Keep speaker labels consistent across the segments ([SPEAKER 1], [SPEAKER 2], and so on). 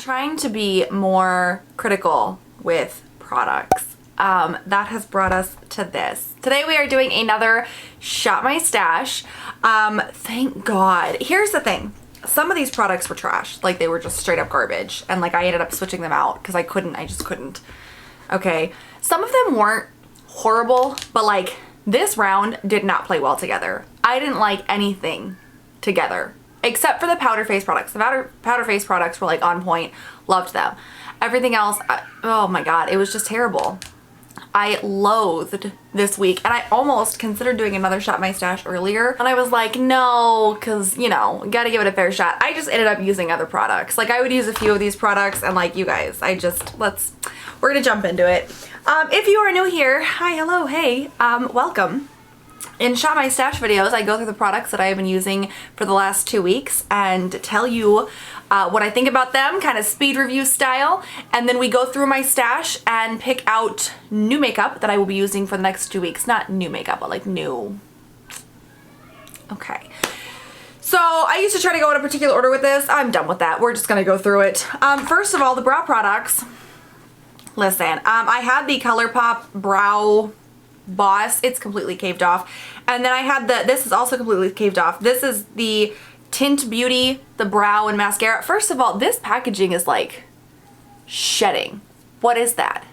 [SPEAKER 1] trying to be more critical with products. That has brought us to this. Today we are doing another Shop My Stash. Thank God. Here's the thing. Some of these products were trash. Like, they were just straight up garbage. And like, I ended up switching them out because I just couldn't. Okay. Some of them weren't horrible, but like this round did not play well together. I didn't like anything together except for the powder face products. The powder face products were like on point. Loved them. Everything else, oh my God, it was just terrible. I loathed this week, and I almost considered doing another Shop My Stash earlier, and I was like, no, because, you know, gotta give it a fair shot. I just ended up using other products. Like, I would use a few of these products, and like, you guys, we're gonna jump into it. If you are new here, hi, hello, hey, welcome. In Shop My Stash videos, I go through the products that I have been using for the last 2 weeks and tell you what I think about them, kind of speed review style, and then we go through my stash and pick out new makeup that I will be using for the next 2 weeks. Not new makeup, but like new. Okay. So I used to try to go in a particular order with this. I'm done with that. We're just gonna go through it. First of all, the brow products. Listen, I had the Colourpop Brow Boss. It's completely caved off. And then I had this is also completely caved off. This is the Tynt Beauty, the brow and mascara. First of all, this packaging is like shedding. What is that?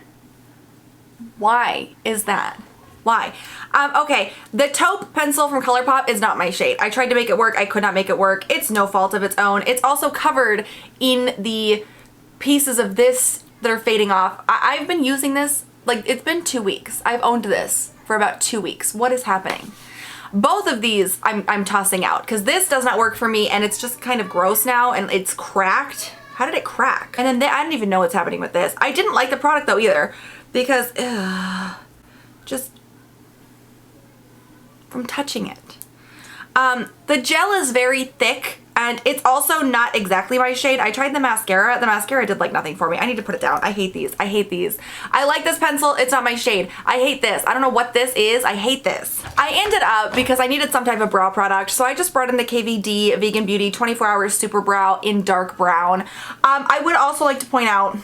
[SPEAKER 1] Why is that? Why? Okay, the Taupe pencil from Colourpop is not my shade. I tried to make it work. I could not make it work. It's no fault of its own. It's also covered in the pieces of this that are fading off. I've been using this, like, it's been 2 weeks. I've owned this for about 2 weeks. What is happening? Both of these I'm tossing out because this does not work for me, and it's just kind of gross now, and it's cracked. How did it crack? And then I don't even know what's happening with this. I didn't like the product though either because just from touching it. The gel is very thick, and it's also not exactly my shade. I tried the mascara. The mascara did like nothing for me. I need to put it down. I hate these. I hate these. I like this pencil. It's not my shade. I hate this. I don't know what this is. I hate this. I ended up, because I needed some type of brow product, so I just brought in the KVD Vegan Beauty 24 Hours Super Brow in dark brown. I would also like to point out,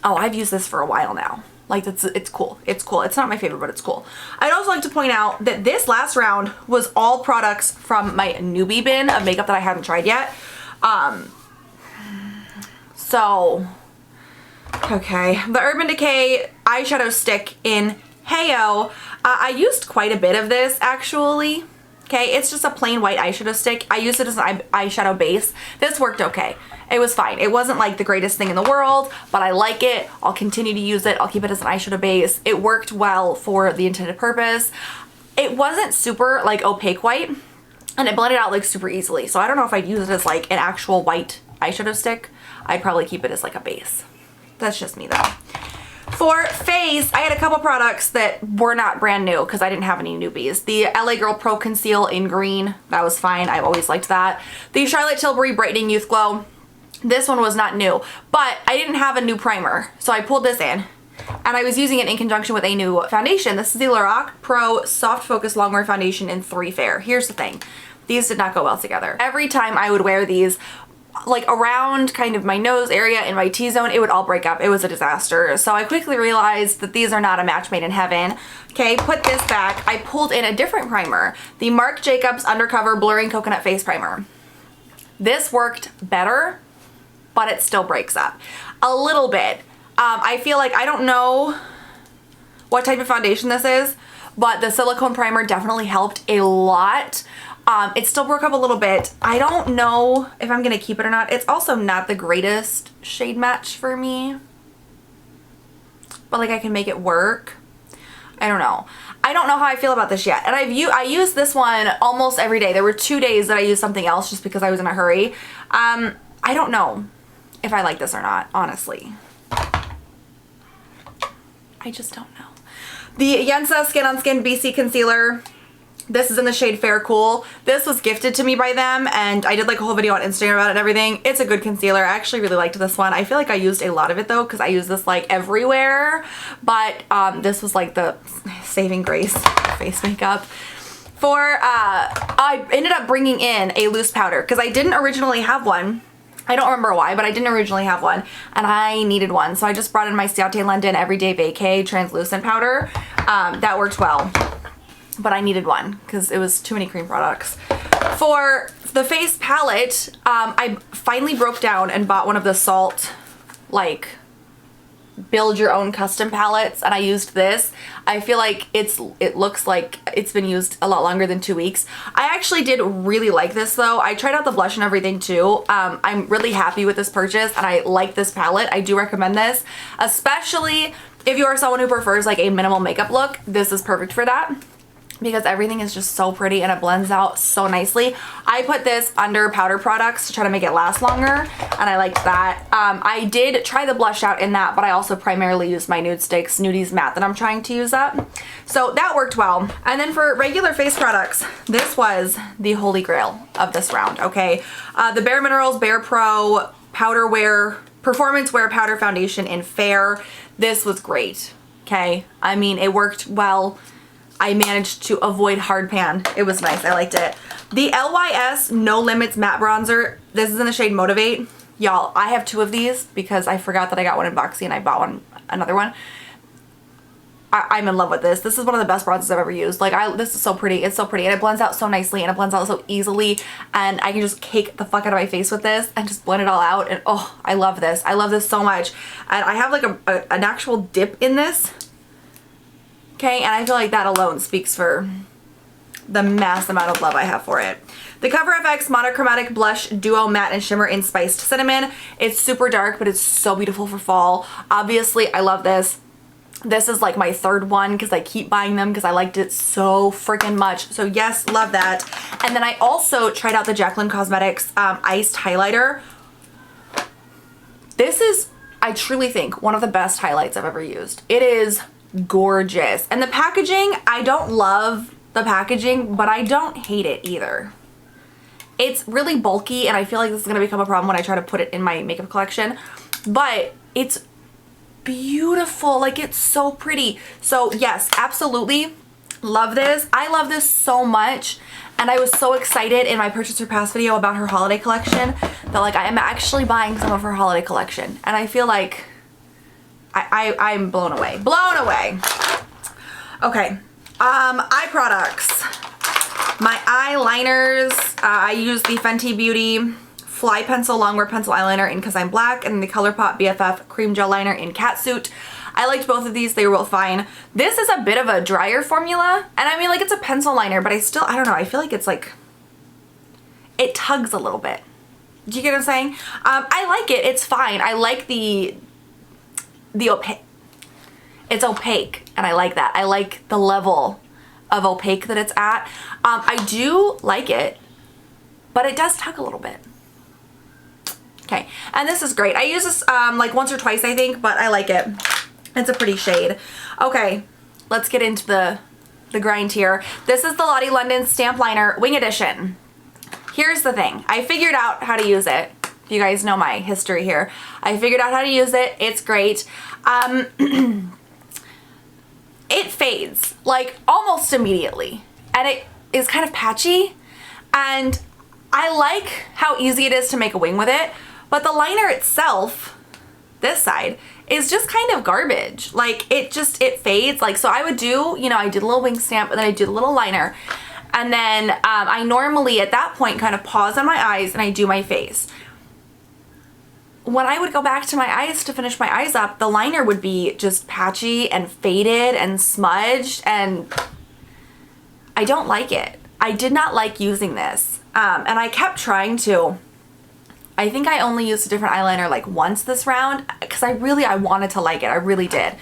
[SPEAKER 1] oh, I've used this for a while now. Like, it's cool. It's cool. It's not my favorite, but it's cool. I'd also like to point out that this last round was all products from my newbie bin of makeup that I haven't tried yet. So, okay. The Urban Decay eyeshadow stick in Heyo. I used quite a bit of this, actually. Okay, it's just a plain white eyeshadow stick. I used it as an eyeshadow base. This worked okay. It was fine. It wasn't like the greatest thing in the world, but I like it. I'll continue to use it. I'll keep it as an eyeshadow base. It worked well for the intended purpose. It wasn't super like opaque white, and it blended out like super easily. So I don't know if I'd use it as like an actual white eyeshadow stick. I'd probably keep it as like a base. That's just me though. For face, I had a couple products that were not brand new because I didn't have any newbies. The LA Girl Pro Conceal in green, that was fine. I've always liked that. The Charlotte Tilbury Brightening Youth Glow, this one was not new, but I didn't have a new primer, so I pulled this in. And I was using it in conjunction with a new foundation. This is the Lorac Pro Soft Focus Longwear Foundation in 3 Fair. Here's the thing. These did not go well together. Every time I would wear these, like around kind of my nose area in my T-zone, it would all break up. It was a disaster. So I quickly realized that these are not a match made in heaven. Okay, put this back. I pulled in a different primer, the Marc Jacobs Undercover Blurring Coconut Face Primer. This worked better, but it still breaks up a little bit. I feel like, I don't know what type of foundation this is, but the silicone primer definitely helped a lot. It still broke up a little bit. I don't know if I'm gonna keep it or not. It's also not the greatest shade match for me, but like I can make it work. I don't know. I don't know how I feel about this yet. And I use this one almost every day. There were 2 days that I used something else just because I was in a hurry. I don't know if I like this or not, honestly. I just don't know. The Yensa Skin on Skin BC Concealer. This is in the shade Fair Cool. This was gifted to me by them, and I did like a whole video on Instagram about it and everything. It's a good concealer. I actually really liked this one. I feel like I used a lot of it though, because I use this like everywhere. But this was like the saving grace face makeup. I ended up bringing in a loose powder because I didn't originally have one. I don't remember why, but I didn't originally have one and I needed one. So I just brought in my Ciate London Everyday Vacay translucent powder. That worked well, but I needed one because it was too many cream products. For the face palette, I finally broke down and bought one of the Salt, like, build your own custom palettes, and I used this. I feel like it looks like it's been used a lot longer than 2 weeks. I actually did really like this though. I tried out the blush and everything too. I'm really happy with this purchase and I like this palette. I do recommend this, especially if you are someone who prefers like a minimal makeup look. This is perfect for that, because everything is just so pretty and it blends out so nicely. I put this under powder products to try to make it last longer, and I liked that. I did try the blush out in that, but I also primarily used my Nude Sticks Nudies Matte that I'm trying to use up. So that worked well. And then for regular face products, this was the holy grail of this round, okay? The BareMinerals Bare Pro Powder Wear Performance Wear Powder Foundation in Fair. This was great, okay? I mean, it worked well. I managed to avoid hard pan. It was nice. I liked it. The LYS No Limits Matte Bronzer. This is in the shade Motivate. Y'all, I have 2 of these because I forgot that I got one in Boxy and I bought another one. I'm in love with this. This is one of the best bronzers I've ever used. Like, this is so pretty. It's so pretty and it blends out so nicely and it blends out so easily, and I can just cake the fuck out of my face with this and just blend it all out, and oh, I love this. I love this so much. And I have like an actual dip in this. Okay, and I feel like that alone speaks for the mass amount of love I have for it. The CoverFx Monochromatic Blush Duo Matte and Shimmer in Spiced Cinnamon. It's super dark, but it's so beautiful for fall. Obviously, I love this. This is like my 3rd one because I keep buying them because I liked it so freaking much. So yes, love that. And then I also tried out the Jaclyn Cosmetics Iced Highlighter. This is, I truly think, one of the best highlights I've ever used. It is gorgeous. And the packaging, I don't love the packaging, but I don't hate it either. It's really bulky and I feel like this is going to become a problem when I try to put it in my makeup collection, but it's beautiful. Like, it's so pretty. So yes, absolutely love this. I love this so much, and I was so excited in my Purchase Her Pass video about her holiday collection that like I am actually buying some of her holiday collection, and I feel like I'm blown away. Blown away. Okay. Eye products. My eyeliners. I use the Fenty Beauty Fly Pencil Longwear Pencil Eyeliner in Cause I'm Black, and the Colourpop BFF Cream Gel Liner in Catsuit. I liked both of these. They were both fine. This is a bit of a drier formula, and I mean, like, it's a pencil liner, but I don't know. I feel like it's like, it tugs a little bit. Do you get what I'm saying? I like it. It's fine. I like the opaque. It's opaque, and I like that. I like the level of opaque that it's at. I do like it, but it does tug a little bit. Okay, and this is great. I use this like once or twice, I think, but I like it. It's a pretty shade. Okay, let's get into the grind here. This is the Lottie London Stamp Liner Wing Edition. Here's the thing. I figured out how to use it. You guys know my history here. I figured out how to use it. It's great. It fades like almost immediately, and it is kind of patchy, and I like how easy it is to make a wing with it, but the liner itself, this side, is just kind of garbage. Like, it fades. Like, so I would do, you know, I did a little wing stamp and then I did a little liner, and then I normally at that point kind of pause on my eyes and I do my face. When I would go back to my eyes to finish my eyes up, the liner would be just patchy and faded and smudged, and I don't like it. I did not like using this. And I kept trying to. I think I only used a different eyeliner like once this round because I wanted to like it. I really did.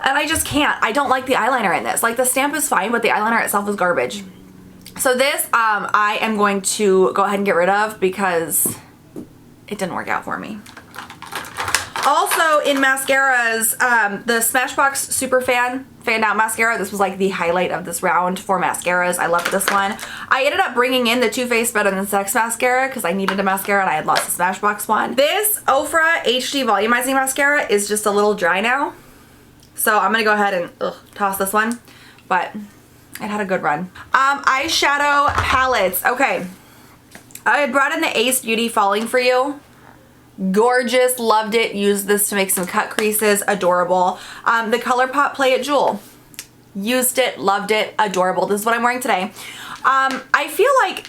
[SPEAKER 1] And I just can't. I don't like the eyeliner in this. Like, the stamp is fine, but the eyeliner itself is garbage. So this I am going to go ahead and get rid of because it didn't work out for me. Also in mascaras, the Smashbox Super Fan Out Mascara. This was like the highlight of this round for mascaras. I loved this one. I ended up bringing in the Too Faced Better Than Sex mascara because I needed a mascara and I had lost the Smashbox one. This Ofra HD Volumizing Mascara is just a little dry now, so I'm gonna go ahead and toss this one, but it had a good run. Eyeshadow palettes. Okay. I had brought in the Ace Beauty Falling For You. Gorgeous, loved it. Used this to make some cut creases, adorable. The Colourpop Play It Jewel. Used it, loved it, adorable. This is what I'm wearing today. I feel like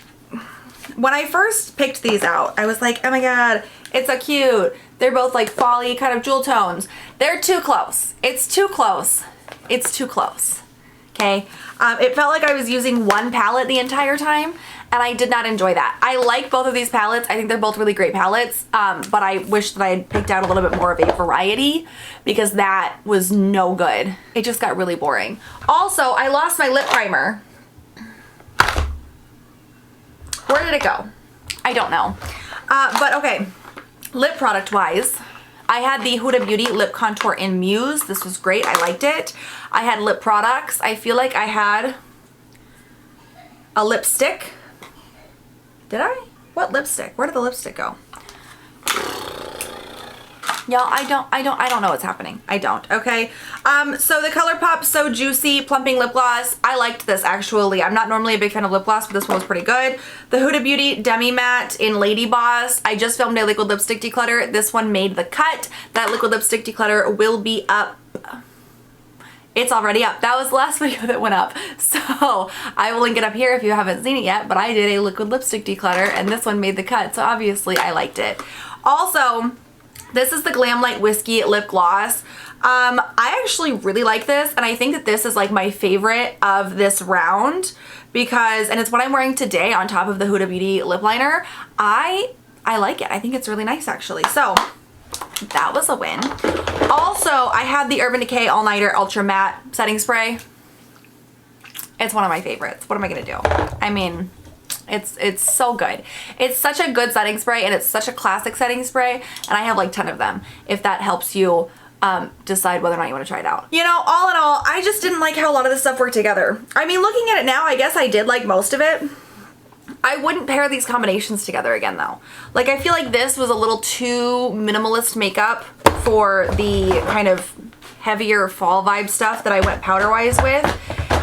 [SPEAKER 1] when I first picked these out, I was like, oh my god, it's so cute. They're both like fall-y kind of jewel tones. They're too close. It's too close. It's too close. Okay? It felt like I was using one palette the entire time, and I did not enjoy that. I like both of these palettes. I think they're both really great palettes, but I wish that I had picked out a little bit more of a variety because that was no good. It just got really boring. Also, I lost my lip primer. Where did it go? I don't know. But okay, lip product wise, I had the Huda Beauty Lip Contour in Muse. This was great. I liked it. I had lip products. I feel like I had a lipstick. Did I? What lipstick? Where did the lipstick go? Y'all, I don't know what's happening. I don't, okay? So the Colourpop So Juicy Plumping Lip Gloss. I liked this, actually. I'm not normally a big fan of lip gloss, but this one was pretty good. The Huda Beauty Demi Matte in Lady Boss. I just filmed a liquid lipstick declutter. This one made the cut. That liquid lipstick declutter will be up. It's already up. That was the last video that went up. So I will link it up here if you haven't seen it yet, but I did a liquid lipstick declutter and this one made the cut. So obviously I liked it. Also, this is the Glamlite Whiskey Lip Gloss. I actually really like this, and I think that this is like my favorite of this round because, and it's what I'm wearing today on top of the Huda Beauty lip liner. I like it. I think it's really nice, actually. So that was a win. Also, I had the Urban Decay All Nighter Ultra Matte Setting Spray. It's one of my favorites. What am I gonna do? I mean, it's so good. It's such a good setting spray, and it's such a classic setting spray, and I have like 10 of them, if that helps you decide whether or not you want to try it out. You know, all in all, I just didn't like how a lot of this stuff worked together. I mean, looking at it now, I guess I did like most of it. I wouldn't pair these combinations together again, though. Like, I feel like this was a little too minimalist makeup for the kind of heavier fall vibe stuff that I went powder-wise with.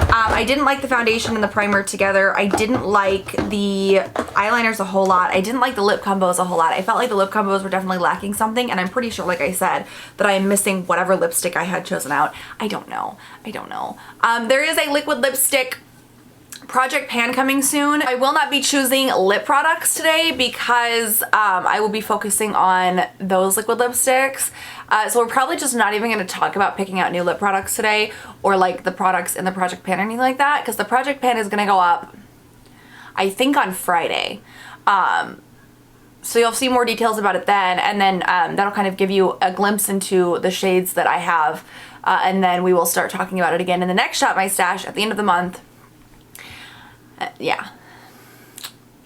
[SPEAKER 1] I didn't like the foundation and the primer together. I didn't like the eyeliners a whole lot. I didn't like the lip combos a whole lot. I felt like the lip combos were definitely lacking something, and I'm pretty sure, like I said, that I'm missing whatever lipstick I had chosen out. I don't know. I don't know. There is a liquid lipstick project pan coming soon. I will not be choosing lip products today because I will be focusing on those liquid lipsticks. So we're probably just not even going to talk about picking out new lip products today or like the products in the project pan or anything like that, because the project pan is going to go up, I think, on Friday. So you'll see more details about it then, and then that'll kind of give you a glimpse into the shades that I have, and then we will start talking about it again in the next Shop My Stash at the end of the month. Yeah.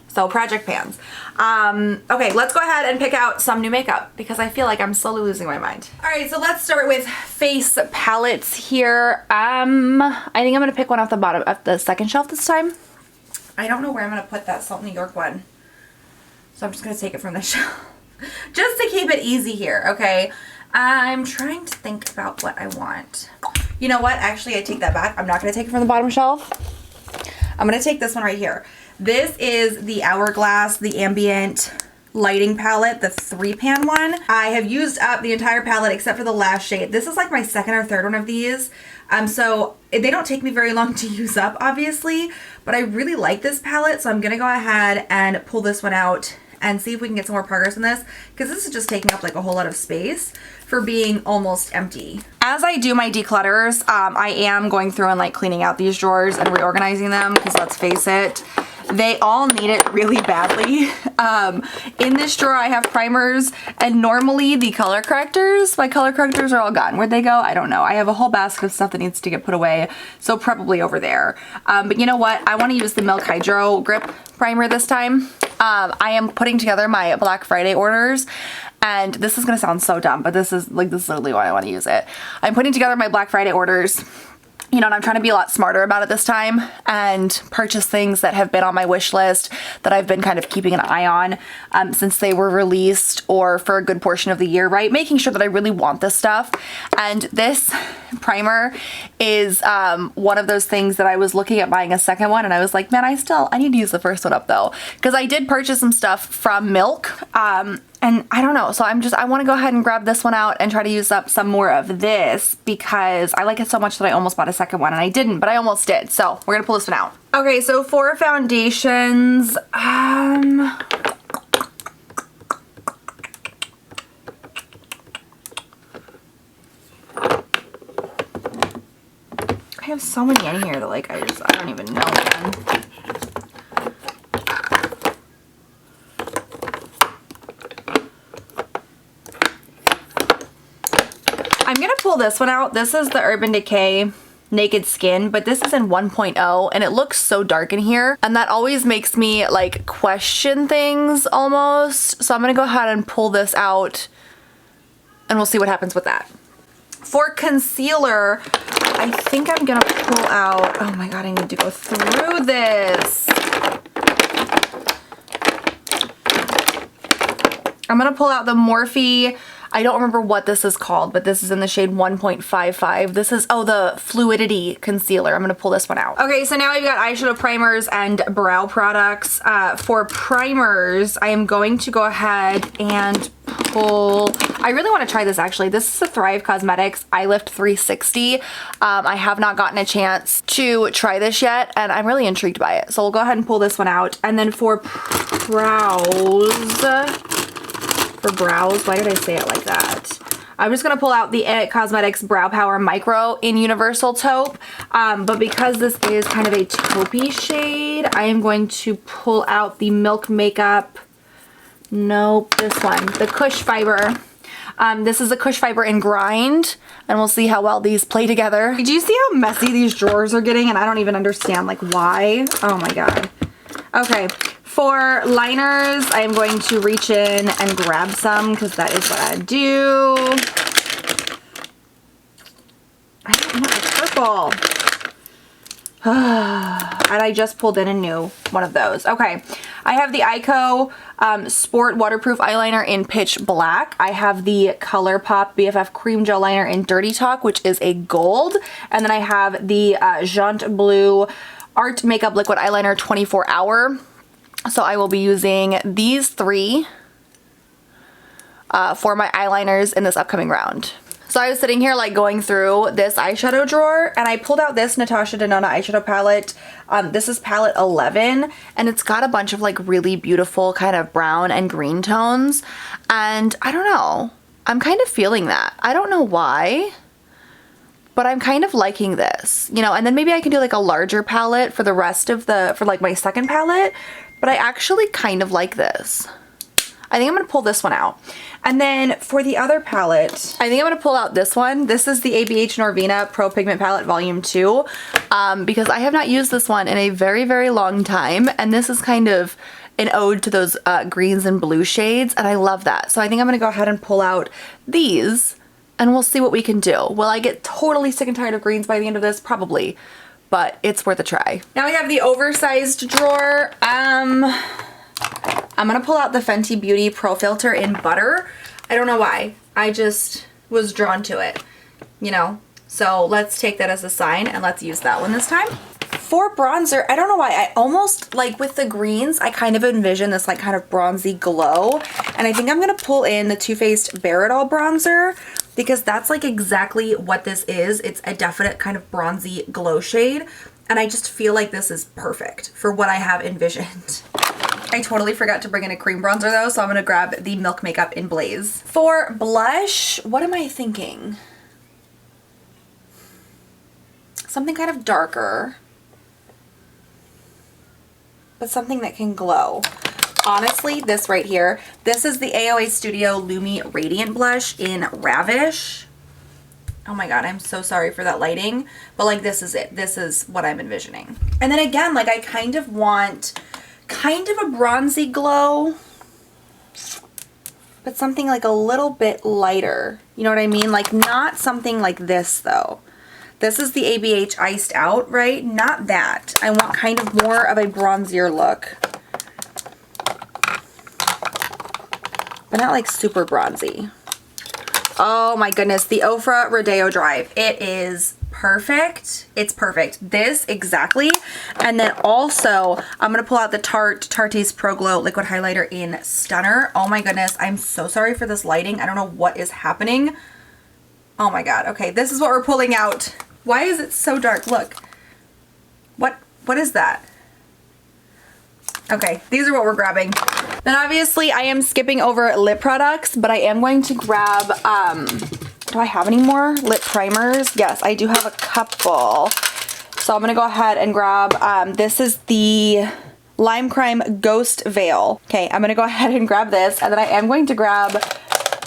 [SPEAKER 1] So project pans. Okay, let's go ahead and pick out some new makeup because I feel like I'm slowly losing my mind. All right, so let's start with face palettes here. I think I'm gonna pick one off the bottom of the second shelf this time. I don't know where I'm gonna put that Salt New York one, so I'm just gonna take it from the shelf just to keep it easy here. Okay, I'm trying to think about what I want. You know what? Actually, I take that back. I'm not gonna take it from the bottom shelf. I'm gonna take this one right here. This is the Hourglass, the Ambient Lighting Palette, the 3-pan one. I have used up the entire palette except for the last shade. This is like my second or third one of these. So they don't take me very long to use up, obviously, but I really like this palette, so I'm gonna go ahead and pull this one out and see if we can get some more progress in this, because this is just taking up like a whole lot of space for being almost empty. As I do my declutters, I am going through and like cleaning out these drawers and reorganizing them, because let's face it, they all need it really badly. In this drawer I have primers and normally the color correctors. My color correctors are all gone. Where'd they go? I don't know. I have a whole basket of stuff that needs to get put away, so probably over there. But you know what? I want to use the Milk Hydro Grip Primer this time. I am putting together my Black Friday orders, and this is gonna sound so dumb, but this is literally why I want to use it. I'm putting together my Black Friday orders, you know, and I'm trying to be a lot smarter about it this time and purchase things that have been on my wish list that I've been kind of keeping an eye on since they were released or for a good portion of the year, right? Making sure that I really want this stuff. And this primer is one of those things that I was looking at buying a second one, and I was like, man, I need to use the first one up though, because I did purchase some stuff from Milk, and I don't know, so I want to go ahead and grab this one out and try to use up some more of this because I like it so much that I almost bought a second one, and I didn't, but I almost did, so we're gonna pull this one out. Okay, so for foundations, I have so many in here that like I don't even know, man. I'm gonna pull this one out. This is the Urban Decay Naked Skin, but this is in 1.0 and it looks so dark in here, and that always makes me like question things almost. So I'm gonna go ahead and pull this out and we'll see what happens with that. For concealer, I think I'm gonna pull out, oh my god, I need to go through this. I'm gonna pull out the Morphe, I don't remember what this is called, but this is in the shade 1.55. This is, oh, the Fluidity Concealer. I'm gonna pull this one out. Okay, so now we've got eyeshadow primers and brow products. For primers, I am going to go ahead and pull, I really want to try this actually. This is the Thrive Cosmetics Eye Lift 360. I have not gotten a chance to try this yet, and I'm really intrigued by it. So we'll go ahead and pull this one out. And then for brows, why did I say it like that? I'm just gonna pull out the It Cosmetics Brow Power Micro in Universal Taupe, but because this is kind of a taupey shade, I am going to pull out the Milk Makeup, nope, this one, the Kush Fiber. This is a Kush Fiber in Grind, and we'll see how well these play together. Do you see how messy these drawers are getting? And I don't even understand like why. Oh my god. Okay. For liners, I am going to reach in and grab some because that is what I do. I don't know, purple. And I just pulled in a new one of those. Okay, I have the Ico Sport Waterproof Eyeliner in Pitch Black. I have the Colourpop BFF Cream Gel Liner in Dirty Talk, which is a gold. And then I have the Jaunt Blue Art Makeup Liquid Eyeliner 24 Hour. So I will be using these three for my eyeliners in this upcoming round. So I was sitting here like going through this eyeshadow drawer, and I pulled out this Natasha Denona eyeshadow palette. This is palette 11, and it's got a bunch of like really beautiful kind of brown and green tones. And I don't know, I'm kind of feeling that. I don't know why, but I'm kind of liking this, you know, and then maybe I can do like a larger palette for the rest of for like my second palette. But I actually kind of like this. I think I'm gonna pull this one out. And then for the other palette, I think I'm gonna pull out this one. This is the ABH Norvina Pro Pigment Palette Volume 2, because I have not used this one in a very, very long time. And this is kind of an ode to those greens and blue shades, and I love that. So I think I'm gonna go ahead and pull out these, and we'll see what we can do. Will I get totally sick and tired of greens by the end of this? Probably. But it's worth a try. Now we have the oversized drawer. I'm gonna pull out the Fenty Beauty Pro Filter in Butter. I don't know why. I just was drawn to it, you know? So let's take that as a sign and let's use that one this time. For bronzer, I don't know why, I almost, like with the greens, I kind of envision this like kind of bronzy glow. And I think I'm gonna pull in the Too Faced Bare It All bronzer, because that's like exactly what this is. It's a definite kind of bronzy glow shade, and I just feel like this is perfect for what I have envisioned. I totally forgot to bring in a cream bronzer though, so I'm gonna grab the Milk Makeup in Blaze. For blush, what am I thinking? Something kind of darker, but something that can glow. Honestly, this right here, this is the AOA Studio Lumi Radiant Blush in Ravish. Oh my god, I'm so sorry for that lighting, but like this is it. This is what I'm envisioning. And then again, like I kind of want kind of a bronzy glow, but something like a little bit lighter. You know what I mean? Like not something like this though. This is the ABH Iced Out, right? Not that. I want kind of more of a bronzier look, but not like super bronzy. Oh my goodness, the Ofra Rodeo Drive. It is perfect. It's perfect. This exactly. And then also I'm gonna pull out the Tarte's Pro Glow liquid highlighter in Stunner. Oh my goodness, I'm so sorry for this lighting. I don't know what is happening. Oh my god. Okay, this is what we're pulling out. Why is it so dark? Look. What is that? Okay, these are what we're grabbing. Then obviously I am skipping over lip products, but I am going to grab, do I have any more lip primers? Yes, I do have a couple. So I'm gonna go ahead and grab, this is the Lime Crime Ghost Veil. Okay, I'm gonna go ahead and grab this, and then I am going to grab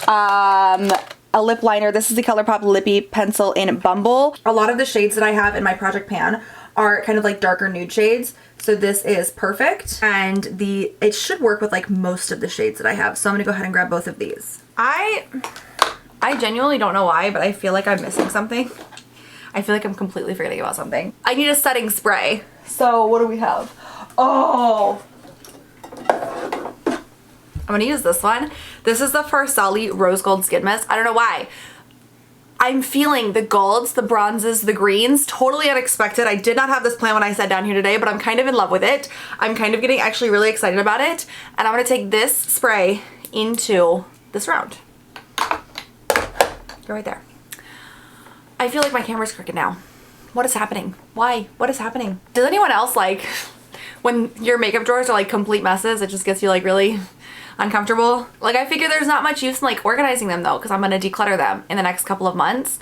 [SPEAKER 1] a lip liner. This is the Colourpop Lippy Pencil in Bumble. A lot of the shades that I have in my project pan are kind of like darker nude shades. So this is perfect, and it should work with like most of the shades that I have. So I'm gonna go ahead and grab both of these. I genuinely don't know why, but I feel like I'm missing something. I feel like I'm completely forgetting about something. I need a setting spray. So what do we have? Oh, I'm gonna use this one. This is the Farsali Rose Gold Skin Mist. I don't know why. I'm feeling the golds, the bronzes, the greens, totally unexpected. I did not have this plan when I sat down here today, but I'm kind of in love with it. I'm kind of getting actually really excited about it. And I'm gonna take this spray into this round. Go right there. I feel like my camera's crooked now. What is happening? Why? What is happening? Does anyone else like when your makeup drawers are like complete messes, it just gets you like really uncomfortable? Like I figure there's not much use in like organizing them though, because I'm gonna declutter them in the next couple of months.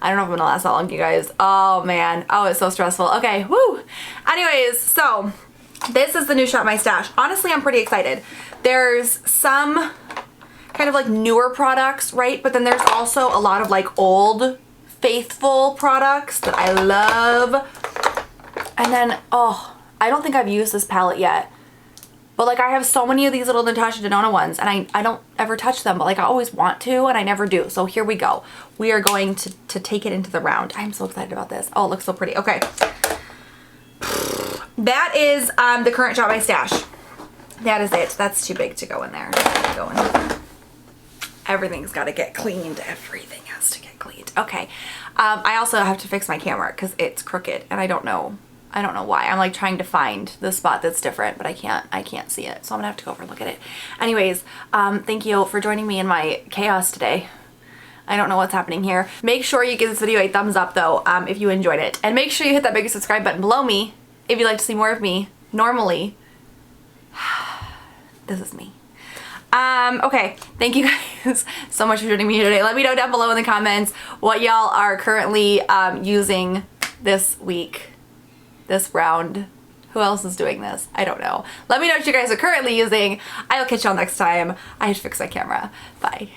[SPEAKER 1] I don't know if I'm gonna last that long, you guys. Oh man, oh it's so stressful. Okay, woo. Anyways, so this is the new Shop My Stash. Honestly, I'm pretty excited. There's some kind of like newer products, right? But then there's also a lot of like old faithful products that I love. And then, oh, I don't think I've used this palette yet. But like I have so many of these little Natasha Denona ones, and I don't ever touch them, but like I always want to and I never do. So here we go. We are going to take it into the round. I'm so excited about this. Oh, it looks so pretty. Okay. That is the current Shop My Stash. That is it. That's too big to go in there. Go in there. Everything's got to get cleaned. Everything has to get cleaned. Okay. I also have to fix my camera because it's crooked and I don't know why. I'm like trying to find the spot that's different, but I can't see it. So I'm gonna have to go over and look at it. Anyways, thank you for joining me in my chaos today. I don't know what's happening here. Make sure you give this video a thumbs up though, if you enjoyed it. And make sure you hit that big subscribe button below me if you'd like to see more of me normally. This is me. Okay, thank you guys so much for joining me here today. Let me know down below in the comments what y'all are currently using this week, this round. Who else is doing this? I don't know. Let me know what you guys are currently using. I'll catch y'all next time. I have to fix my camera. Bye.